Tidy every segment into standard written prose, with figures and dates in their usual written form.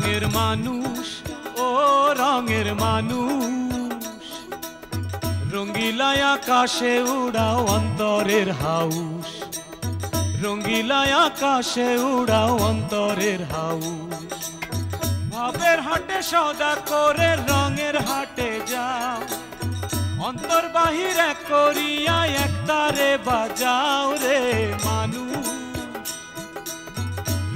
রঙের মানুষ ও রঙের মানুষ রঙ্গিলা আকাশে উড়াও অন্তরের হাউস রঙ্গিলা আকাশে উড়াও অন্তরের হাউস ভাবের হাটে সদা করে রঙের হাটে যাও অন্তর বাহির এক করিয়া একতারে বাজাও রে মানুষ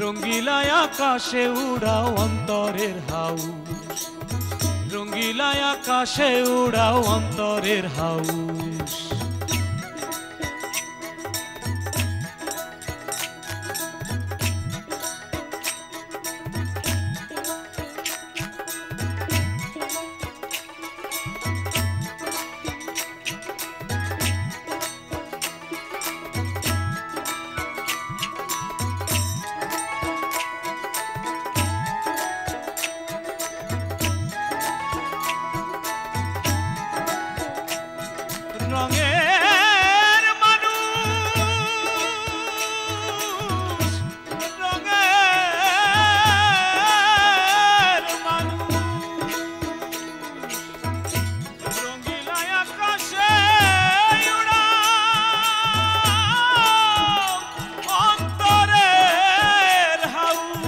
রঙ্গিলা আকাশে উড়াও অন্তরের হাউস রঙ্গিলা আকাশে উড়াও অন্তরের হাউস রঙের মানুষ রঙের মানুষ রঙিলা আকাশে উড়াও অন্তরের হাউস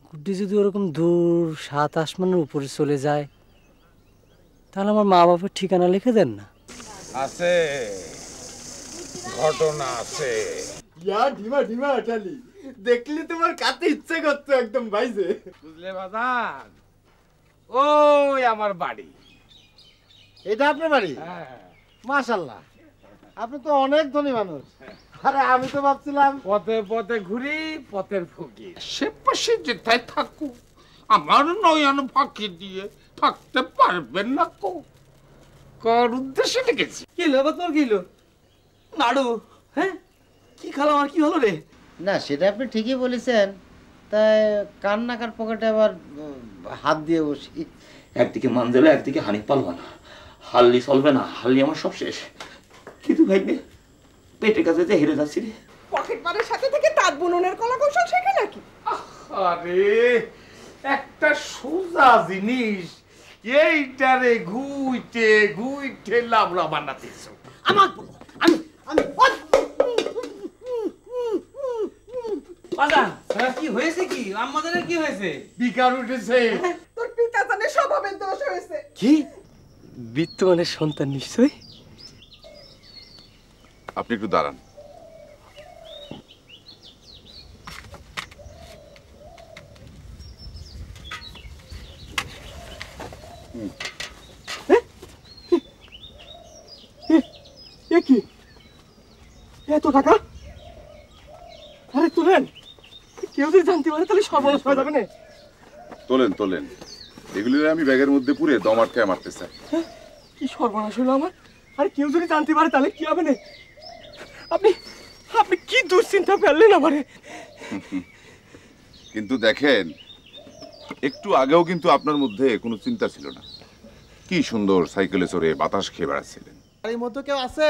গুড্ডি যদি ওরকম দূর সাত আসমানের উপরে চলে যায় তাহলে আমার মা বাবার ঠিকানা লিখে দেন না আছে ঘটনা আছে ইয়া ঢিমা ঢিমা আটালি দেখলি তোমার কাছে ইচ্ছে করতো একদম ভাইজে বুঝলে বাজান ওই আমার বাড়ি এটা আপনার বাড়ি মাশাআল্লাহ আপনি তো অনেক ধনী মানুষ আরে আমি তো ভাবছিলাম পথে পথে ঘুরি পথের ফকির সে পাশে যেটাই থাকুক আমার নয়ন ফাঁকি দিয়ে থাকতে পারবেন না কো কর উদ্দেশ্যে লিখেছি কি হলো বা তোর কি হলো নাড়ু হ্যাঁ কি খালাম আর কি হলো রে না সেটা আপনি ঠিকই বলেছেন তাই কান নাকার পকেটে আবার হাত দিয়ে বসি একদিকে মানজেলা একদিকে হানিফ পালওয়ান হাল্লি চলবে না হাল্লি আমার সব শেষ কিন্তু ভাইবে পেটের কাছে যে হেরে যাচ্ছি রে পকেট মারের সাথে থেকে তাঁত বুননের কলা কৌশল শেখে নাকি আরে একটা সোজা জিনিস এইটারে ঘুইটে ঘুইটে লাবড়া বানাতেছ আমার আমি আমি বাজান কি হয়েছে কি আমাদের কি হয়েছে বিকার উঠেছে তোর পিতা জানে স্বভাবের দোষ হয়েছে কি বিত্তমানের সন্তান নিশ্চয় আপনি একটু দাঁড়ান কি এত টাকা আরে তুলেন কেউ যদি জানতে পারে তাহলে সর্বনাশ হয়ে যাবে না তোলেন তোলেন এগুলি আমি ব্যাগের মধ্যে পুরে দম আটকায় মারতে চাই কি সর্বনাশ হলো আমার আরে কেউ যদি জানতে পারে তাহলে কি হবে না আপনি আপনি কি দুশ্চিন্তা ফেললেন আমারে কিন্তু দেখেন একটু আগেও কিন্তু আপনার মধ্যে কোনো চিন্তা ছিল না কি সুন্দর সাইকেলে চড়ে বাতাস খেয়ে বেড়াচ্ছিলেন বাড়ির মধ্যে কেউ আছে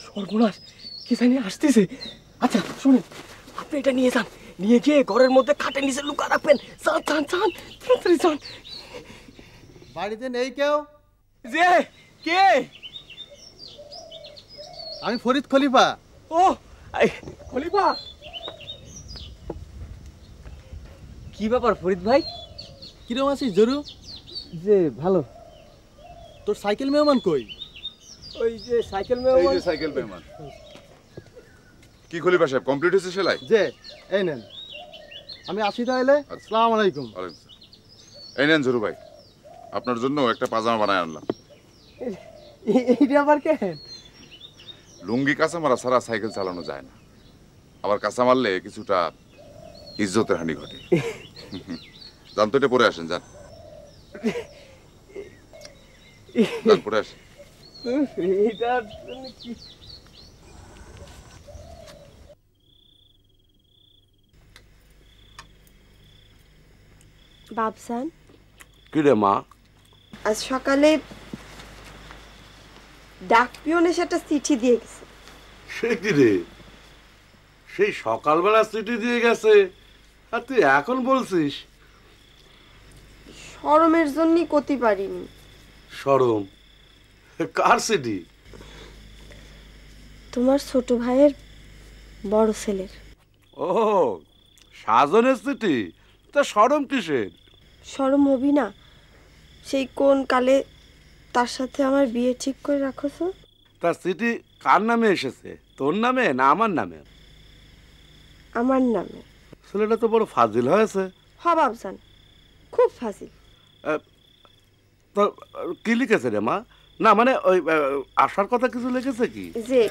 সর্বনাশ কি জানি আসতেছে আচ্ছা শুনুন আপনি এটা নিয়ে যান নিয়ে গিয়ে ঘরের মধ্যে খাটের নিচে লুকা রাখবেন যান যান যান তাড়াতাড়ি যান বাড়িতে নেই কেউ যে কে আমি ফরিদ খলিফা ও খলিফা কি ব্যাপার ফরিদ ভাই কিরম আছিস জরু যে ভালো তোর সাইকেল মেহমান কই ওই যে সাইকেল এই যে সাইকেল মেহমান কি খলিফা সাহেব কমপ্লিট হয়েছে সেলাই যে এই নেন আমি আসি তাহলে আসসালামু আলাইকুম ওয়ালাইকুম আসসালাম। এই নেন ঝরু ভাই আপনার জন্য একটা পাজামা বানায় আনলাম এইটা আবার কেন লুঙ্গি কাঁচা মারা সারা সাইকেল চালানো যায় না আবার কাঁচা মারলে কিছুটা ইজ্জতের হানি ঘটে যান তো এটা পরে আসেন যান যান পরে আসেন এটা কি বাবসান, কি রে মা? আজ সকালে ডাক পিয়ন এসে একটা চিঠি দিয়ে গেছে। সে কি রে, সেই সকালবেলা চিঠি দিয়ে গেছে আর তুই এখন বলছিস? শরমের জন্যই করতে পারিনি। শরম? কার চিঠি? তোমার ছোট ভাইয়ের বড় ছেলের। ও, সাজনের চিঠি? তা শরম কিসের? শরম হবি না? সেই কোন কালে তার সাথে আমার বিয়ে ঠিক করে রাখছ। তার চিঠি কার নামে এসেছে, তোর নামে না আমার নামে? আমার নামে। ছেলেটা তো বড় ফাজিল হয়েছে। হ বাবজান, খুব ফাজিল। তো কি লিখেছে রে মা? না মানে ওই আসার কথা কিছু লিখেছে কি? যে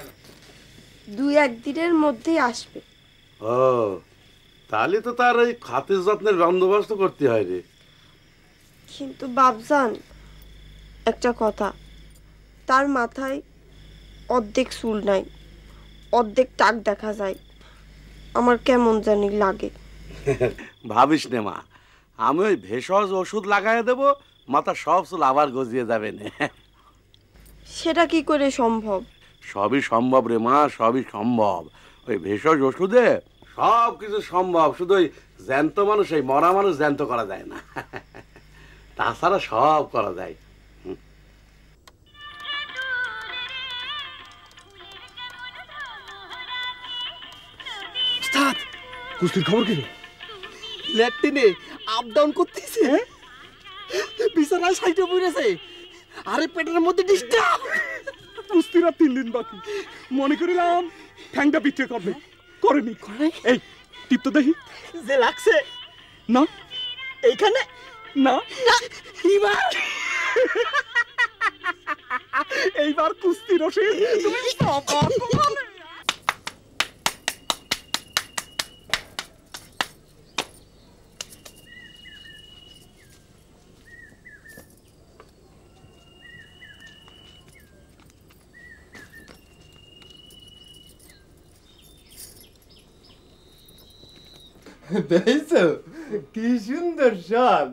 2-1 দিনের মধ্যেই আসবে। ও, তাহলে তো তার এই খাতির যত্নের বন্দোবস্ত করতে হয় রে। কিন্তু বাবজান, একটা কথা, তার মাথায় অর্ধেক চুল নাই, অর্ধেক টাক দেখা যায়। আমার কেমন জানি লাগে। ভাবিস নে মা, আমি ওই ভেষজ ওষুধ লাগাই দেব, মাথা সব চুল আবার গজিয়ে যাবে না। সেটা কি করে সম্ভব? সবই সম্ভব রে মা, সবই সম্ভব। ওই ভেষজ ওষুধে সব কিছু সম্ভব, শুধু ওই জ্যান্ত মানুষ, এই মরা মানুষ জ্যান্ত করা যায় না। তাছাড়া সব করা যায়। কুস্তির খবর কি রে? ল্যাট্রিনে আপ ডাউন করতেছে, বিছানায় সাইডে পড়েছে, আরে পেটের মধ্যে ডিস্টার্ব। কুস্তির আর 3 দিন বাকি, মনে করিলাম ঠ্যাংটা বিক্রি করবে, করেনি। এই টিপ তো দেখি যে লাগছে না, এইখানে না, এইবার কুস্তি রসে তুমি দেখছো কি সুন্দর শাল।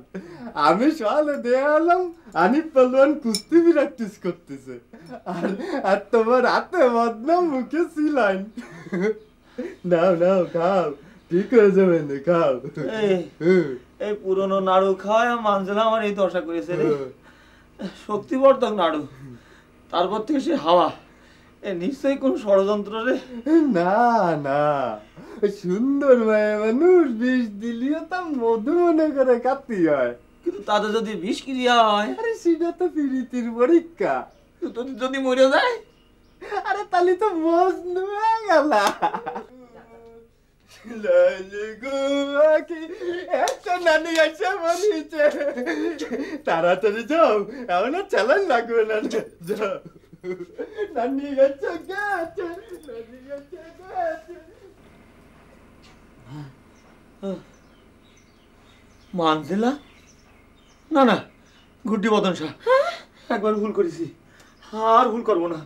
আমি শালে দেয়ালাম, আনিফ পালোয়ান কুস্তি প্র্যাকটিস করতেছে, আর তোমার হাতে বদনাম, মুখে সিলাইন। নাও নাও খাও, ঠিক হয়ে যাবে না, খাও। এই পুরনো নাড়ু খাওয়ায় মানছিলাম আমার এই দশা করেছে রে। শক্তিবর্ধক নাড়ু, তারপর থেকে সে হাওয়া। এ নিশ্চয়ই কোন ষড়যন্ত্র রে। না না, সুন্দর মায়া মানুষ বিষ দিলিও তা মধু মনে করে কাতি হয়। কিন্তু তাতে যদি বিষ ক্রিয়া হয়, আরে সেটা তো প্রীতির পরীক্ষা। যদি মরে যায়, আরে তাহলে তো মজনু হয়ে গেল। নানি আসে বলিছে, তাড়াতাড়ি যাও, এমন চালান লাগবে না। যাও, নানি গেছে গেছে, নানি গেছে গেছে। মানছিলা? না না, গুড্ডি বদন শাহ, একবার ভুল করেছি, আর ভুল করবো না।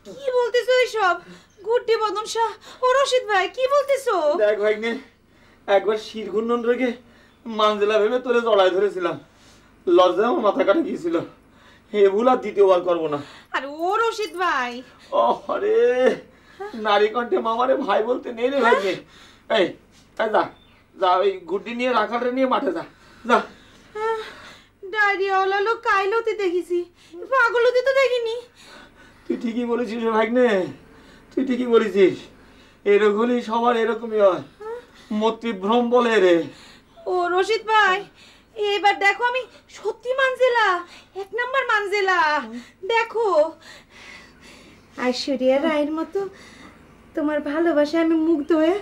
কি বলতেছো এইসব? গুড্ডি বদন শাহ ও রশিদ ভাই, কি বলতেছো? দেখ ভাইনে, একবার শির ঘূর্ণন রেখে মানজিলা ভেবে তোরে জড়ায় ধরেছিলাম, লজ্জায় আমার মাথা কাটা গিয়েছিল। হে ভুল আর দ্বিতীয়বার করবো না। আর ও রশিদ ভাই, ও আরে, নারী কণ্ঠে মামারে ভাই বলতে নেই রে ভাইনে। এই যা যা, ওই গুড্ডি নিয়ে রাখালরে নিয়ে মাঠে যা যা। ডায়রিয়াওয়ালা লোক কাইলতি দেখেছি, পাগলতি তো দেখিনি। তুই ঠিকই বলেছিস রে ভাইনে, তুই ঠিকই বলেছিস। এরকমই সবার এরকমই হয়, মতিভ্রম বলে রে। ও রশিদ ভাই, এবার দেখো আমি সত্যি মানজেলা, 1 নাম্বার মানজেলা। দেখো, ঐশ্বরিয়া রায়ের মতো তোমার ভালোবাসায় আমি মুগ্ধ হয়ে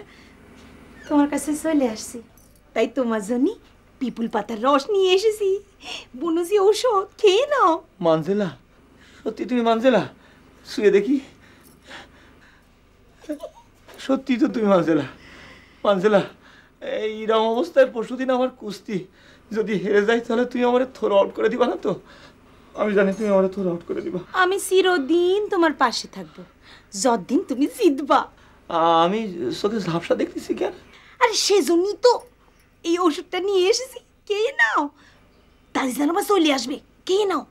তোমার কাছে চলে আসছি। তাই তোমার জন্য পিপুল পাতার রস নিয়ে এসেছি, বনজি ঔষধ, খেয়ে নাও। মানজেলা, সত্যি তুমি মানজেলা? শুয়ে দেখি। সত্যি তো তুমি মানজেলা। মানজেলা, এইরকম অবস্থায় পরশুদিন আমার কুস্তি যদি হেরে যাই, তাহলে তুমি আমার থ্রো আউট করে দিবা না তো? আমি জানি তুমি আমার থ্রো আউট করে দিবা। আমি চিরদিন তোমার পাশে থাকবো, যতদিন তুমি জিতবা। আমি চোখে ঝাপসা দেখতেছি কেন? আরে সেজন্যই তো এই ওষুধটা নিয়ে এসেছি, খেয়ে নাও। ভাতিজা না চলে আসবে কে নাও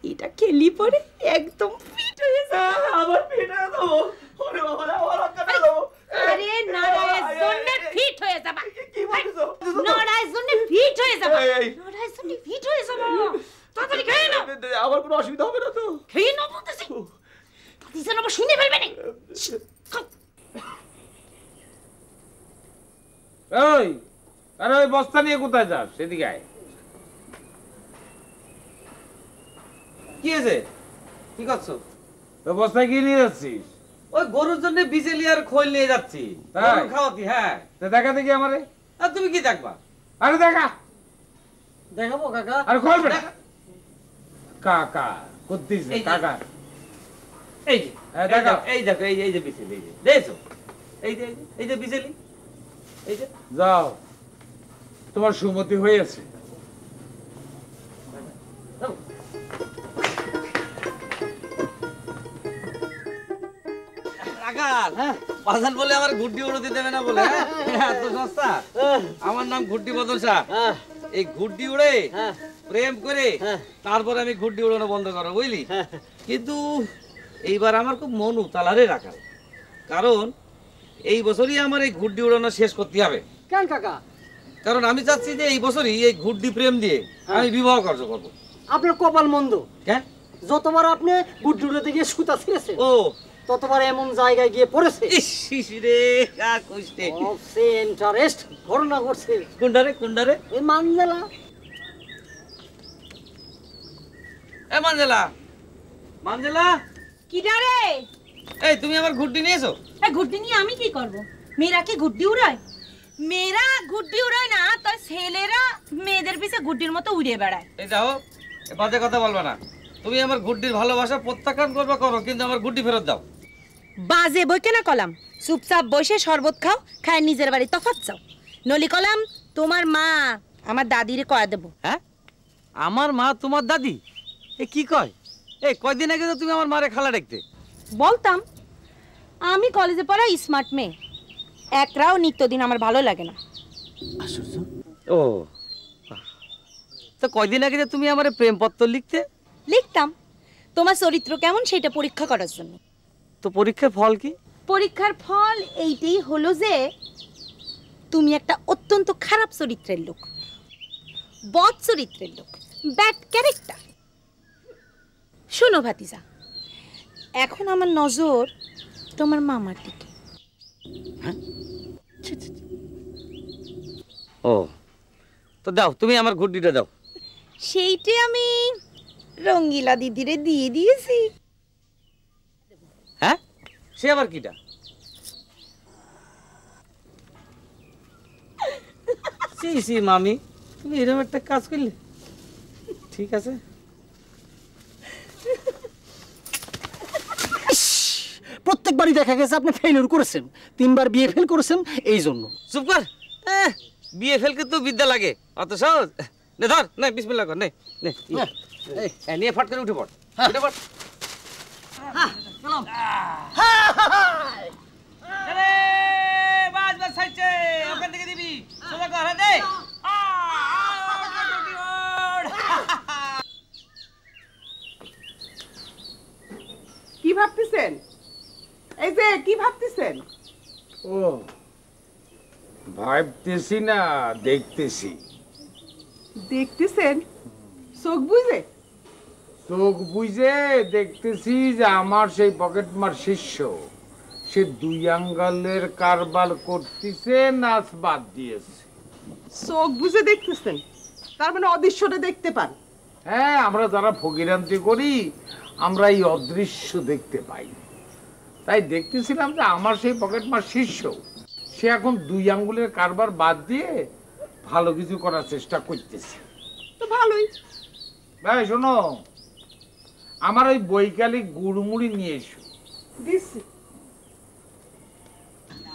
এটা খেলি পরে একদম ফিট হয়ে যাবে আবার পেট হয়ে যাবো ওরে বাবা রে আমার কাটা দেবো আরে নড়াইয়ের জন্য ফিট হয়ে যাবা কি বলছো নড়াইয়ের জন্য ফিট হয়ে যাবা নড়াইয়ের জন্য ফিট হয়ে যাবা তাড়াতাড়ি খেয়ে নাও আমার কোনো অসুবিধা হবে না তো খেয়ে নাও বলতেছি ভাতিজা না শুনে ফেলবে না ওই আরে ওই বস্তা নিয়ে কোথায় যাস সেদিকে আয় কি হয়েছে কি করছো তো বস্তায় কি নিয়ে যাচ্ছিস ওই গরুর জন্য বিজেলি আর খোল নিয়ে যাচ্ছি তাই? খাওয়াতি হ্যাঁ তা দেখা দেখি আমারে আর তুমি কি দেখবা আরে দেখা দেখাবো কাকা আরে খোল বেটা কাকা কুদ্দিস এই যে। কাকা এই যে হ্যাঁ, দেখাও। এই দেখো এই যে বিজেলি এই যে দেখছো এই যে বিজেলি এই যে যাও তোমার সুমতি হয়েছে দাও। রাখাল বাজান বলে আমার ঘুড্ডি উড়তে দেবে না বলে এত সস্তা আমার নাম ঘুড্ডি বদল শাহ এই ঘুড্ডি উড়ে প্রেম করে তারপরে আমি ঘুড্ডি উড়ানো বন্ধ করো বুঝলি কিন্তু এইবার আমার খুব মন উতালারে রাখাল কারণ এই বছরই আমার এই ঘুড্ডি উড়ানো শেষ করতে হবে কেন কাকা কারণ আমি চাচ্ছি যে এই বছরই এই ঘুড্ডি প্রেম দিয়ে আমি বিবাহ কার্য করবো আপনার কপাল মন্দ কেন যতবার আপনি গুড্ডি উড়াতে গিয়ে সুতা ছিঁড়েছে ও ততবার এমন জায়গায় গিয়ে পড়েছে ইস রে আর কইতে সে ইন্টারেস্ট ঘটনা ঘটছে কুন্ডারে এই মানজেলা এ মানজেলা কি ডারে এই তুমি আমার ঘুড্ডি নিয়েছো এই ঘুড্ডি নিয়ে আমি কি করব মেয়েরা কি ঘুড্ডি উড়ায় মেয়েরা ঘুড্ডি উড়ায় না তোর ছেলেরা মেয়েদের পিছে ঘুড্ডির মতো উড়ে বেড়ায় এই যাও এ বাজে কথা বলবা না তুমি আমার ঘুড্ডির ভালোবাসা প্রত্যাখ্যান করবা করো কিন্তু আমার ঘুড্ডি ফেরত দাও বাজে বই কেনা কলাম চুপচাপ বসে শরবত খাও খায় নিজের বাড়ি তফাৎ চাও নলি কলাম তোমার মা আমার দাদিরে কয়া দেবো হ্যাঁ আমার মা তোমার দাদি এ কি কয় এই কয়দিন আগে তো তুমি আমার মারে খালা দেখতে বলতাম আমি কলেজে পড়া স্মার্ট মেয়ে একরাও নিত্যদিন আমার ভালো লাগে না ও তো কয়দিন আগে যে তুমি আমার প্রেমপত্র লিখতে লিখতাম তোমার চরিত্র কেমন সেটা পরীক্ষা করার জন্য তো পরীক্ষার ফল কি পরীক্ষার ফল এইটাই হলো যে তুমি একটা অত্যন্ত খারাপ চরিত্রের লোক বদ চরিত্রের লোক ব্যাড ক্যারেক্টার শোনো ভাতিজা এখন আমার নজর তোমার মামার দিকে ও তো দাও তুমি আমার ঘুড্ডিটা দাও সেইটা আমি রঙ্গিলা দিদিরে দিয়ে দিয়েছি হ্যাঁ সে আবার কিটা সি মামি তুমি এরকম একটা কাজ করলে ঠিক আছে প্রত্যেকবারই দেখা গেছে আপনি ফেলিওর করেছেন 3 বার বিয়ে ফেল করেছেন এই জন্য চুপ কর বিয়ে ফেলকে তো বিদ্যা লাগে অত সহজ নে ধর নে বিসমিল্লাহ কর নে নে নিয়ে ফট করে উঠে পড় উঠে পড় আরে বাস বাস সাইছে ওখান থেকে দিবি সোজা কর দে কি ভাবতেছেন এই যে কি ভাবতেছেন ও ভাবতেছি না দেখতেছি দেখতেছেন চোখ বুঝে চোখ বুঝে দেখতেছি যে আমার সেই পকেটমার শিষ্য সে 2 আঙ্গালের কারবার করতেছে নাচ বাদ দিয়েছে চোখ বুঝে দেখতেছেন তার মানে অদৃশ্যটা দেখতে পান হ্যাঁ আমরা যারা ফকিরান্তি করি আমরা এই অদৃশ্য দেখতে পাই তাই দেখতেছিলাম যে আমার সেই পকেটমার শিষ্য সে এখন 2 আঙ্গুলের কারবার বাদ দিয়ে ভালো কিছু করার চেষ্টা করতেছে তো ভালোই ভাই শোনো আমার ওই বৈকালিক গুড়মুড়ি নিয়ে এসো দিচ্ছি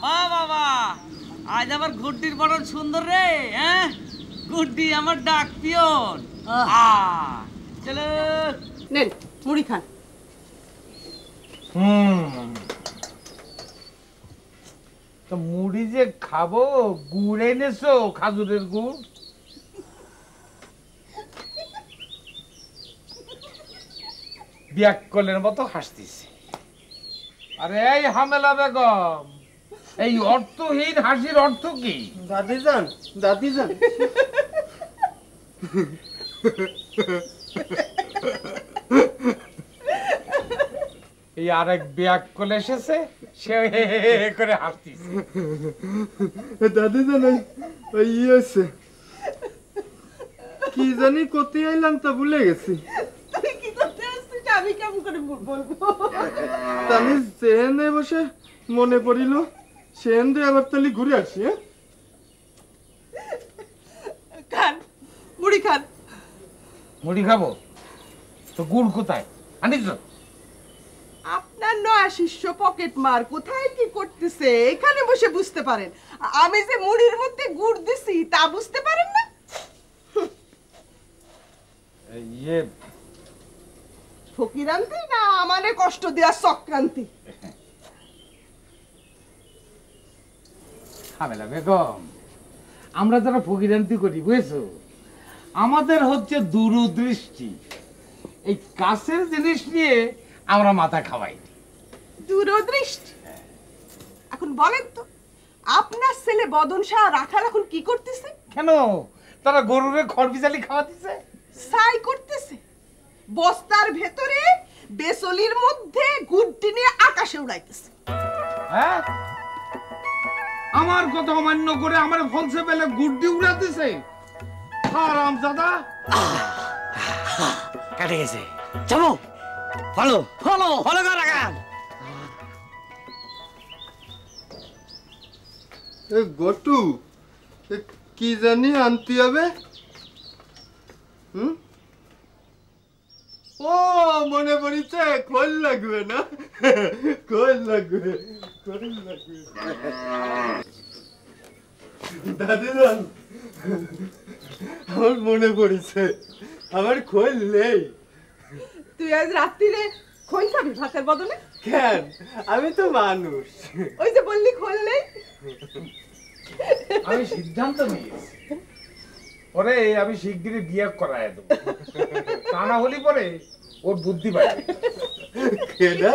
বাবা আজ আমার গুড্ডির বড় সুন্দর রে হ্যাঁ গুড্ডি আমার ডাক পিয়ন চলো নেন মুড়ি খান তো মুড়ি যে খাবো গুড় এনেছো খাজুরের গুড় বিয়াক্কলের মতো হাসতেছে। আরে এই হামেলা বেগম, এই অর্থহীন হাসির অর্থ কি? দাদিজান, দাদিজান, এই আরেক বিয়াক্কল এসেছে, সে করে হাসতেছে। দাদিজান ওই হয়েছে কি জানি করতে আইলাম তা ভুলে গেছি। তুই কি করতে আসছিস আমি কেমন করে বলবো? আমি সেহেনে বসে মনে পড়িল সেহেন দিয়ে আবার তাহলে ঘুরে আসি। খান মুড়ি খান। মুড়ি খাবো তো গুড় কোথায় আনিস? আপনার নয়া শিষ্য পকেট মার কোথায় কি করতেছে এখানে বসে বুঝতে পারেন। আমি যে মুড়ির মধ্যে গুড় দিছি তা বুঝতে পারেন না? ইয়ে ফকিরান্তি না আমারে কষ্ট দেওয়ার চক্রান্তি? হামেলা বেগম, আমরা যারা ফকিরান্তি করি বুঝেছো, আমাদের হচ্ছে দূরদৃষ্টি। এই কাছের জিনিস নিয়ে আমরা মাথা খাওয়াই। দূরদৃষ্টি? এখন বলেন তো আপনার ছেলে বদন শাহ রাখাল এখন কি করতেছে? কেন তারা গরুরে খড় বিজালি খাওয়াতেছে, ছাই করতেছে, বস্তার ভেতরে বেসলির মধ্যে গুড়টি নিয়ে আকাশে উড়াইতেছে। হ্যাঁ, আমার কথা অমান্য করে আমার ফলসে পেলে গুড্ডি উড়াতেছে। হারাম দাদা কাটে গেছে। চলো ফলো ফলো ফলো কর রাখাল। গটু কি জানি আনতে হবে? ও মনে পড়িছে, খোল লাগবে না? খোল লাগবে, খোল লাগবে। দাদিজান আমার মনে পড়িছে, আমার খোল নেই। তুই আজ রাত্রিরে খোল খাবি ভাতের বদলে? কেন, আমি তো মানুষ। ওই যে বললি খোল নেই। আমি সিদ্ধান্ত নিয়েছি, ওরে আমি শিগগিরই বিয়ে করায় দেবো, তা না হলে পরে ওর বুদ্ধি বাড়বে। কেডা?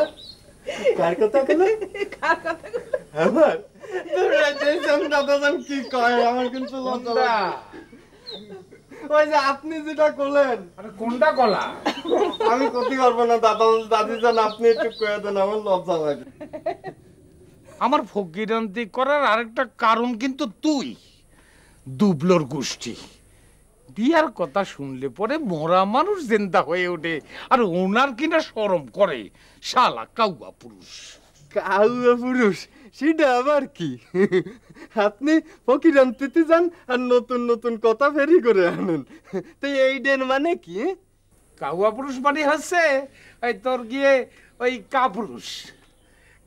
কার কথা কেন? কার কথা? আমার দাদাজান কি কয় আমার কিন্তু লজ্জা লাগে। ওই যে আপনি যেটা করলেন। আরে কোনটা কলা? আমি করতে পারবো না দাদিজান, আপনি একটু কয়ে দেন, আমার লজ্জা লাগে। আমার ফকিরান্তি করার আরেকটা কারণ কিন্তু তুই, দুবলোর গোষ্ঠী। বিয়ার কথা শুনলে পরে মরা মানুষ জিন্দা হয়ে ওঠে, আর ওনার কিনা শরম করে। শালা কাউয়া পুরুষ। কাউয়া পুরুষ সেটা আবার কি? আপনি ফকিরান্তিতে যান আর নতুন নতুন কথা ফেরি করে আনেন, তো এইটার মানে কি? কাউয়া পুরুষ মানে হচ্ছে ওই তোর গিয়ে ওই কাপুরুষ,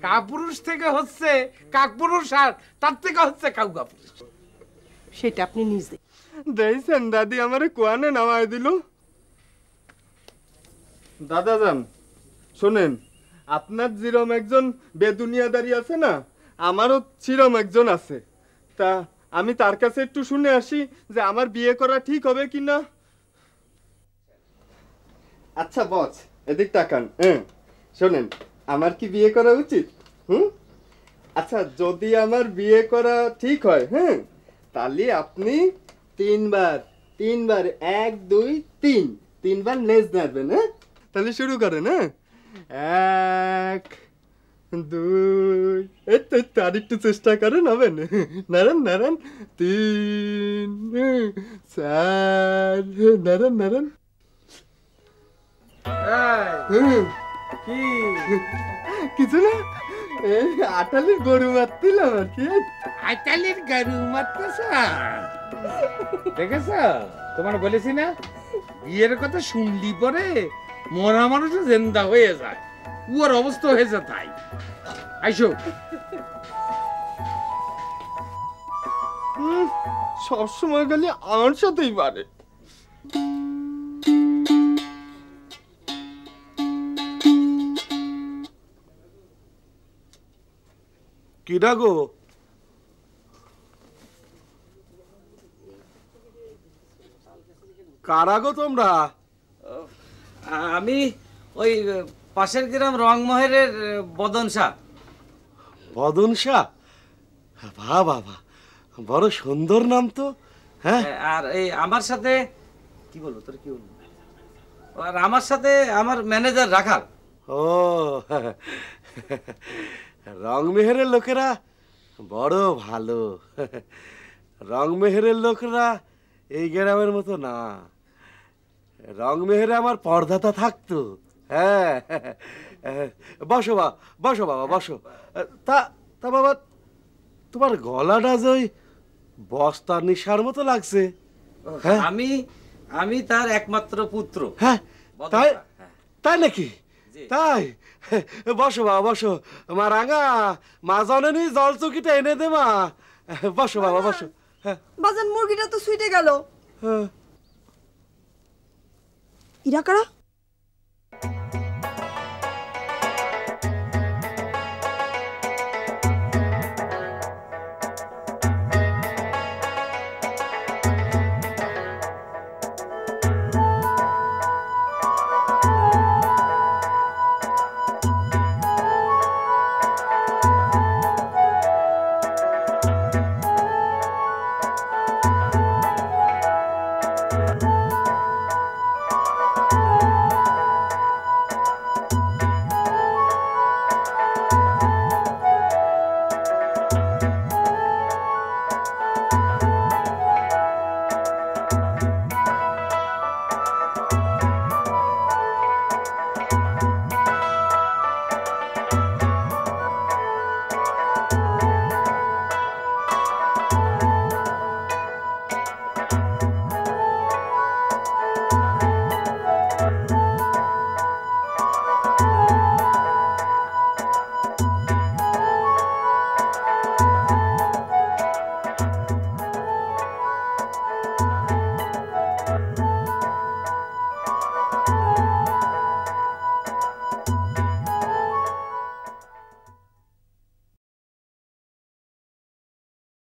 কাপুরুষ থেকে হচ্ছে কাকপুরুষ, আর তার থেকে হচ্ছে কাউয়া পুরুষ। সেটা আপনি নিজে দেখছেন দাদি আমারে কোয়ানে নামায় দিল। দাদাজান শোনেন, আপনার যেরম একজন বেদুনিয়াদারি আছে না, আমারও সেরম একজন আছে। তা আমি তার কাছে একটু শুনে আসি যে আমার বিয়ে করা ঠিক হবে কিনা। আচ্ছা বস, এদিক তাকান। শোনেন, আমার কি বিয়ে করা উচিত? আচ্ছা, যদি আমার বিয়ে করা ঠিক হয়, তাহলে আপনি তিনবার 1 2 3 তিনবার লেজ নাড়বেন। তাহলে শুরু করেন। 1 2, এই তো আর একটু চেষ্টা করেন, হবেন। নারায়ণ নারায়ণ 3 4, নারায়ণ নারায়ণ। কিছু না, এই আটালির গরু মারতিলাম আর কি। আটালির গরু মারতেছ? দেখেছ, তোমার বলেছি না, বিয়ের কথা শুনলি পরে মরা মানুষ জিন্দা হয়ে যায়, ওর অবস্থা হয়েছে তাই। আইসো। সবসময় গেলে আমার সাথেই পারে। কিডা গো? কারা গো তোমরা? আমি ওই পাশের গ্রাম রংমহেরের বদন শাহ। বদন শাহ? বাহ বাবা, বড় সুন্দর নাম তো। হ্যাঁ, আর এই আমার সাথে কি বলবো, তোর কি বলবো, আর আমার সাথে আমার ম্যানেজার রাখাল। ও, রংমেহেরের লোকেরা বড় ভালো। রংমেহেরের লোকেরা এই গ্রামের মতো না। রংমেহেরে আমার পর্দাটা থাকতো। হ্যাঁ, বসো বসো বাবা, বসো। তা তা বাবা, তোমার গলাটা যে ওই বস্তা নিশার মতো লাগছে। হ্যাঁ, আমি তার একমাত্র পুত্র। হ্যাঁ, তাই তাই নাকি? তাই, বসো বাবা, বসো। মা রাঙা, মা জননী জল চৌকিটা এনে দে মা। বসো বাবা, বসো। হ্যাঁ, বাজান মুরগিটা তো ছুটে গেল। ইরা কারা?